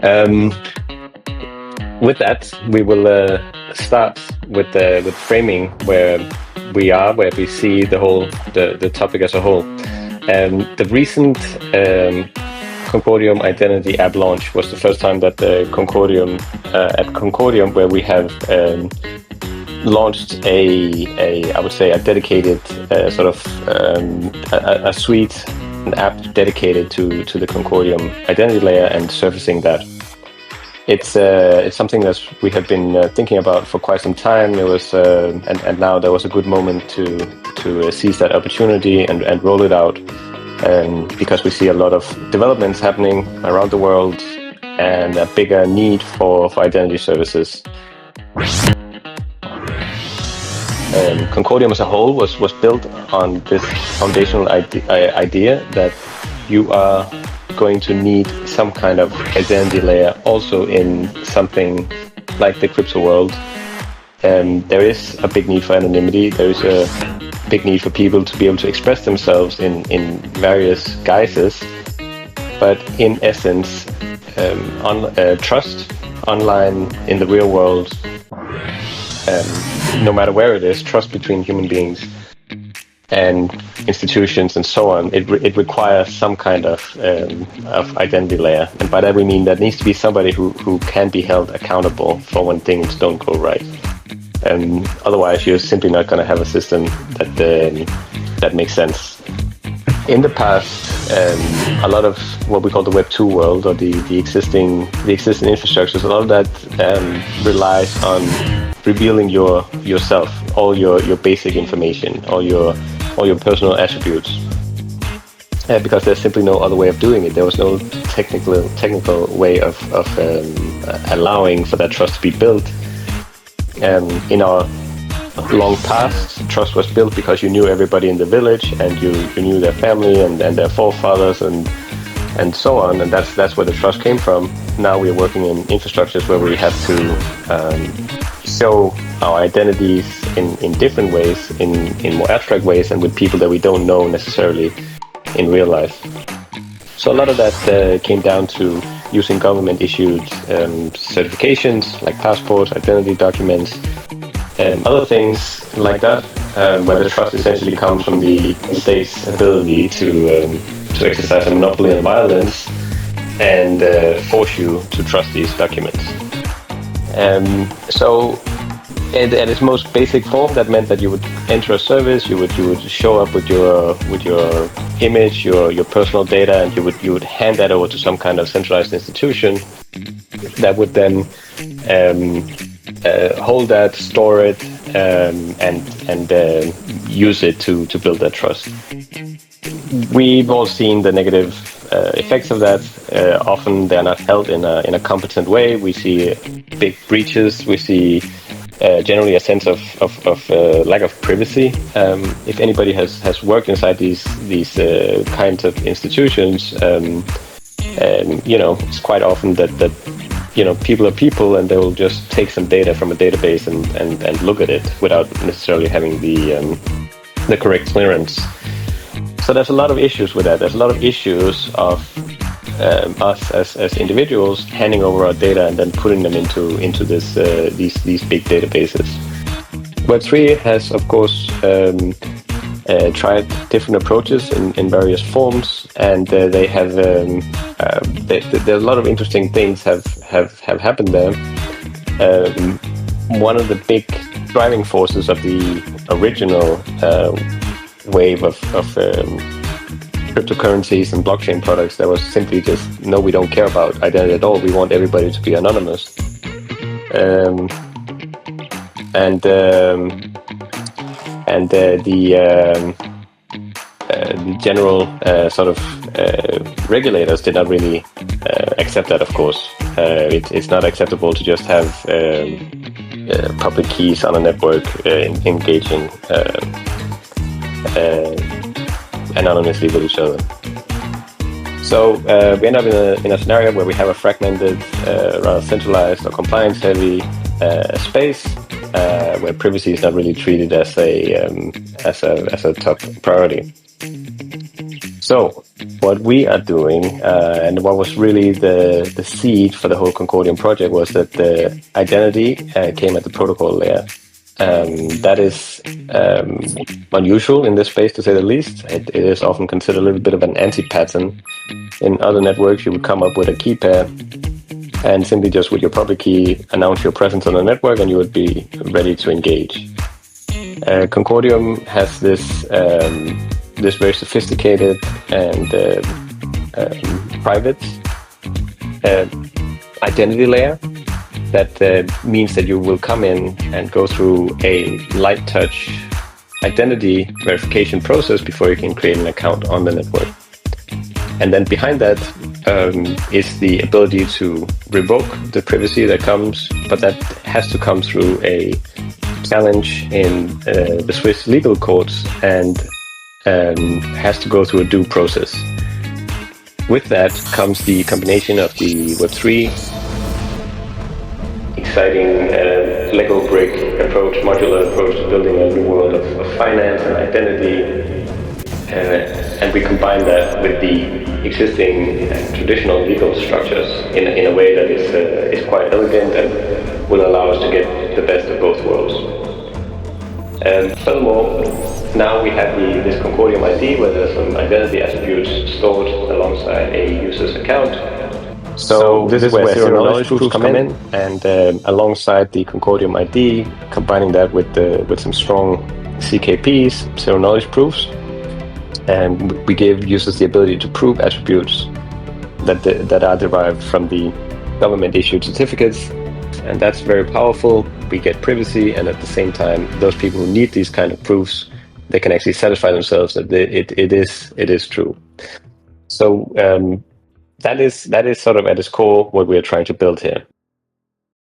Um, with that, we will start with framing where we see the topic as a whole. The recent Concordium identity app launch was the first time that the Concordium, where we have launched I would say, a dedicated a suite, an app dedicated to the Concordium identity layer and surfacing that. It's something that we have been thinking about for quite some time. It was and now there was a good moment to seize that opportunity and roll it out, because we see a lot of developments happening around the world and a bigger need for identity services. Concordium as a whole was built on this foundational idea that you are going to need some kind of identity layer also in something like the crypto world. There is a big need for anonymity. There is a big need for people to be able to express themselves in various guises. But in essence, trust online in the real world, no matter where it is, trust between human beings and institutions and so on, it requires some kind of identity layer. And by that we mean that needs to be somebody who can be held accountable for when things don't go right. Otherwise, you're simply not going to have a system that makes sense. In the past, a lot of what we call the Web 2 world, or the existing infrastructures, a lot of that relies on revealing yourself, all your basic information, all your personal attributes, because there's simply no other way of doing it. There was no technical way of allowing for that trust to be built. In our long past, trust was built because you knew everybody in the village, and you knew their family and their forefathers and so on, and that's where the trust came from. Now we're working in infrastructures where we have to show our identities in different ways, in more abstract ways, and with people that we don't know necessarily in real life. So a lot of that came down to using government-issued certifications like passports, identity documents, and other things like that, where the trust essentially comes from the state's ability to exercise a monopoly on violence and force you to trust these documents. So at its most basic form, that meant that you would enter a service, you would show up with your image, your personal data, and you would hand that over to some kind of centralized institution that would then hold that, store it, and use it to build that trust. We've all seen the negative effects of that. Often they're not held in a competent way. We see big breaches. We see generally a sense of lack of privacy. If anybody has worked inside these kinds of institutions, it's quite often that people are people, and they will just take some data from a database and look at it without necessarily having the correct clearance. So there's a lot of issues with that. There's a lot of issues of us as individuals handing over our data and then putting them into these big databases. Web3 has, of course, tried different approaches in various forms, and they have there's a lot of interesting things have happened there. One of the big driving forces of the original wave of cryptocurrencies and blockchain products, that was simply just, no, we don't care about identity at all. We want everybody to be anonymous. The general regulators did not really accept that, of course. It's not acceptable to just have public keys on a network engaging anonymously with each other. So we end up in a scenario where we have a fragmented, rather centralized or compliance-heavy space, where privacy is not really treated as a top priority. So what we are doing, and what was really the seed for the whole Concordium project, was that the identity came at the protocol layer. That is unusual in this space, to say the least. It is often considered a little bit of an anti-pattern. In other networks, you would come up with a key pair and simply just with your public key announce your presence on the network, and you would be ready to engage. Concordium has this very sophisticated and private identity layer that means that you will come in and go through a light touch identity verification process before you can create an account on the network. And then behind that is the ability to revoke the privacy that comes, but that has to come through a challenge in the Swiss legal courts and has to go through a due process. With that comes the combination of the Web3 exciting Lego brick approach, modular approach to building a new world of finance and identity, and we combine that with the existing traditional legal structures in a way that is quite elegant and will allow us to get the best of both worlds. Furthermore, now we have this Concordium ID where there's some identity attributes stored alongside a user's account. So this is where zero knowledge proofs come in, and alongside the Concordium ID, combining that with some strong CKPs, zero knowledge proofs, and we give users the ability to prove attributes that are derived from the government-issued certificates, and that's very powerful. We get privacy, and at the same time, those people who need these kind of proofs, they can actually satisfy themselves that it is true. So that is sort of at its core what we are trying to build here.